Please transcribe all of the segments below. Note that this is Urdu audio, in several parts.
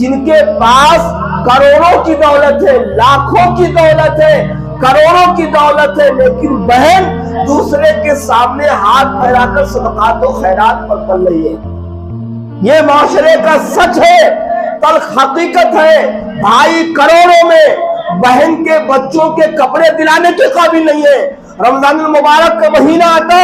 جن کے پاس کروڑوں کی دولت ہے، لاکھوں کی دولت ہے، کروڑوں کی دولت ہے، لیکن بہن دوسرے کے سامنے ہاتھ پھیلا کر صدقات و خیرات پر پل رہی ہے۔ یہ معاشرے کا سچ ہے، تلخ حقیقت ہے۔ بھائی کروڑوں میں بہن کے بچوں کے کپڑے دلانے کے قابل نہیں ہے۔ رمضان المبارک کا مہینہ آتا،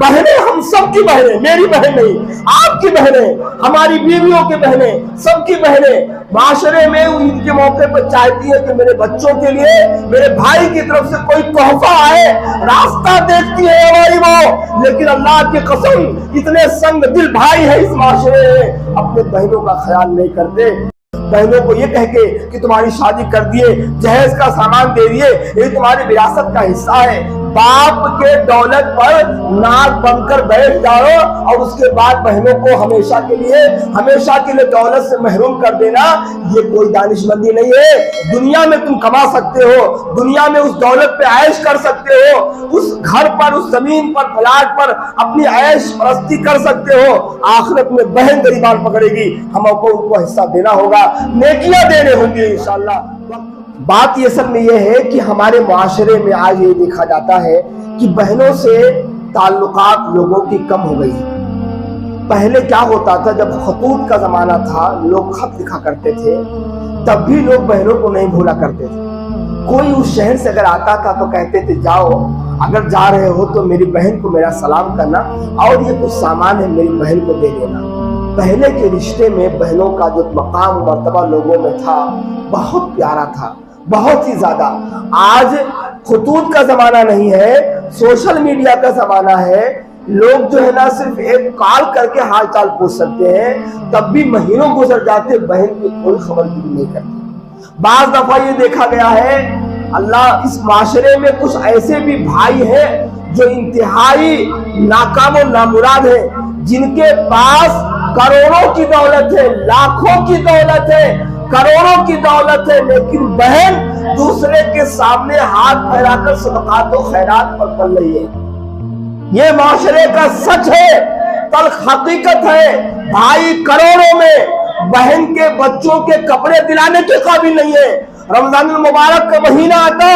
بہنیں ہم سب کی بہنیں، میری بہن نہیں، آپ کی بہنیں، ہماری بیویوں کی بہنیں، سب کی بہنیں معاشرے میں ان کے موقع پر چاہتی ہے کہ میرے بچوں کے لیے میرے بھائی کی طرف سے کوئی تحفہ آئے، راستہ دیکھتی ہے ہماری ماں، لیکن اللہ کی قسم اتنے سنگ دل بھائی ہیں اس معاشرے میں اپنے بہنوں کا خیال نہیں کرتے۔ بہنوں کو یہ کہہ کے کہ تمہاری شادی کر دیے، جہیز کا سامان دے دیے، یہ تمہاری وراثت کا حصہ ہے، باپ کے دولت پر ناک بن کر بیٹھ جاؤ اور اس کے بعد بہنوں کو ہمیشہ کے لیے دولت سے محروم کر دینا، یہ کوئی دانش مندی نہیں ہے۔ دنیا میں تم کما سکتے ہو، دنیا میں اس دولت پہ عیش کر سکتے ہو، اس گھر پر، اس زمین پر، پلاٹ پر اپنی عیش پرستی کر سکتے ہو، آخرت میں بہن گریبان پکڑے گی، ہم کو ان کو حصہ دینا ہوگا، نیکیاں دینے ہوں گے انشاءاللہ۔ بات یہ اصل میں یہ ہے کہ ہمارے معاشرے میں آج یہ دیکھا جاتا ہے کہ بہنوں سے تعلقات لوگوں کی کم ہو گئی۔ پہلے کیا ہوتا تھا، جب خطوط کا زمانہ تھا، لوگ خط لکھا کرتے تھے، تب بھی لوگ بہنوں کو نہیں بھولا کرتے تھے۔ کوئی اس شہر سے اگر آتا تھا تو کہتے تھے جاؤ، اگر جا رہے ہو تو میری بہن کو میرا سلام کرنا اور یہ کچھ سامان ہے میری بہن کو دے دینا۔ پہلے کے رشتے میں بہنوں کا جو مقام مرتبہ لوگوں میں تھا بہت پیارا تھا، بہت ہی زیادہ۔ آج خطوط کا زمانہ نہیں ہے، سوشل میڈیا کا زمانہ ہے، لوگ جو ہے نا صرف ایک کال کر کے حال چال پوچھ سکتے ہیں، تب بھی مہینوں گزر جاتے بہن کی کوئی خبر بھی نہیں کرتے۔ بعض دفعہ یہ دیکھا گیا ہے اللہ اس معاشرے میں کچھ ایسے بھی بھائی ہیں جو انتہائی ناکام و نامراد ہیں، جن کے پاس کروڑوں کی دولت ہے، لاکھوں کی دولت ہے، کروڑوں کی دولت ہے، لیکن بہن دوسرے کے سامنے ہاتھ پھیلا کر صدقات و خیرات پر پل رہی ہے۔ یہ معاشرے کا سچ ہے، تلخ حقیقت ہے۔ بھائی کروڑوں میں بہن کے بچوں کے کپڑے دلانے کے قابل نہیں ہے۔ رمضان المبارک کا مہینہ آتا،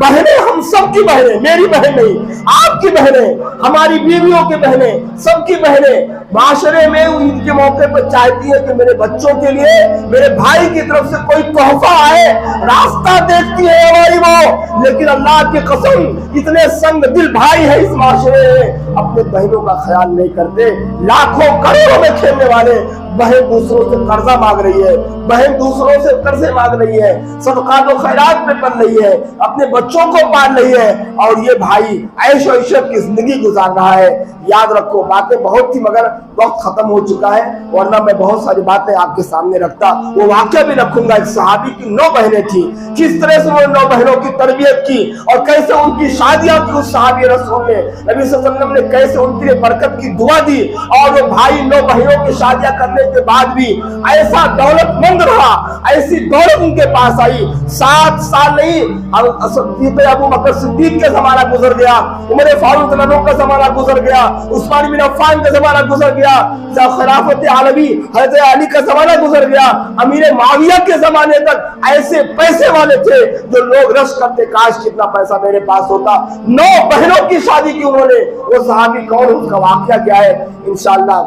بہنیں ہم سب کی بہنیں، میری بہن نہیں، آپ کی بہنیں، ہماری بیویوں کی بہنیں، سب کی بہنیں معاشرے میں ان کے موقع پر چاہتی ہے کہ میرے بچوں کے لیے میرے بھائی کی طرف سے کوئی تحفہ آئے، راستہ دیکھتی ہے ہماری ماں، لیکن اللہ کی قسم اتنے سنگ دل بھائی ہیں اس معاشرے میں اپنے بہنوں کا خیال نہیں کرتے۔ لاکھوں کروڑوں میں کھیلنے والے بہن دوسروں سے قرضہ مانگ رہی ہے، بہن دوسروں سے قرضے مانگ رہی ہے، صدقات و خیرات میں پڑ رہی ہے، اپنے بچوں کو پال رہی ہے، اور یہ بھائی عیش و عشرت کی زندگی گزار رہا ہے۔ یاد رکھو، باتیں بہت تھی مگر وقت ختم ہو چکا ہے، ورنہ میں بہت ساری باتیں آپ کے سامنے رکھتا، وہ واقعہ بھی رکھوں گا۔ ایک صحابی کی 9 بہنیں تھیں، کس طرح سے وہ 9 بہنوں کی تربیت کی اور کیسے ان کی شادیاں کی اس صحابی رسول نے، نبی صلی اللہ علیہ وسلم نے کیسے ان کے لیے برکت کی دعا دی، اور وہ بھائی 9 بہنوں کی شادیاں کرنے کے بعد بھی ایسا دولت مند رہا، ایسی دولت ان کے پاس آئی۔ 7 سال نہیں، ابو بکر صدیق کا زمانہ گزر گیا، عمر فاروق رضی اللہ عنہ کا زمانہ گزر گیا، عثمان بن عفان کا زمانہ گزر گیا، خلافت عالمی حضرت علی کا زمانہ گزر گیا، امیر معاویہ کے زمانے تک ایسے پیسے والے تھے جو لوگ رش کرتے کاش کتنا پیسہ میرے پاس ہوتا۔ 9 بہنوں کی شادی کی انہوں نے۔ وہ صحابی کون، اس کا واقعہ کیا ہے، انشاءاللہ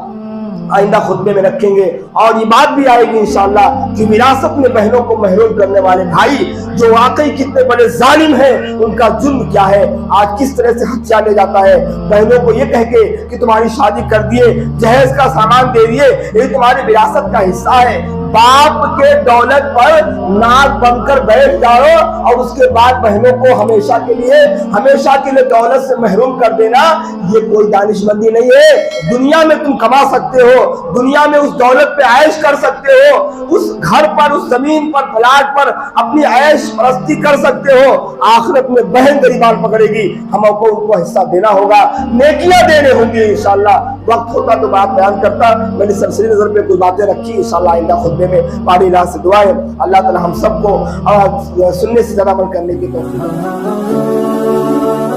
آئندہ خطبے میں رکھیں گے، اور یہ بات بھی آئے گی انشاءاللہ کہ وراثت میں بہنوں کو محروم کرنے والے بھائی جو واقعی کتنے بڑے ظالم ہیں، ان کا جرم کیا ہے، آج کس طرح سے حق چالے جاتا ہے۔ بہنوں کو یہ کہہ کے کہ تمہاری شادی کر دیے، جہیز کا سامان دے دیے، یہ تمہاری وراثت کا حصہ ہے، باپ کے دولت پر ناک بن کر بیٹھ جاؤ اور اس کے بعد بہنوں کو ہمیشہ کے لیے دولت سے محروم کر دینا، یہ کوئی دانش مندی نہیں ہے۔ دنیا میں تم کما سکتے ہو، دنیا میں اس دولت پہ عیش کر سکتے ہو، اس گھر پر، اس زمین پر، پلاٹ پر اپنی عیش پرستی کر سکتے ہو، آخرت میں بہن گریبان پکڑے گی، ہم کو ان کو حصہ دینا ہوگا، نیکیاں دینے ہوں گی انشاءاللہ۔ وقت ہوتا تو بات بیان کرتا، میں نے سرسری نظر پہ کچھ باتیں رکھی، انشاءاللہ آئندہ خطبے میں پاری اللہ سے دعا ہے اللہ تعالی ہم سب کو سننے سے زیادہ عمل کرنے کی توفیق دے۔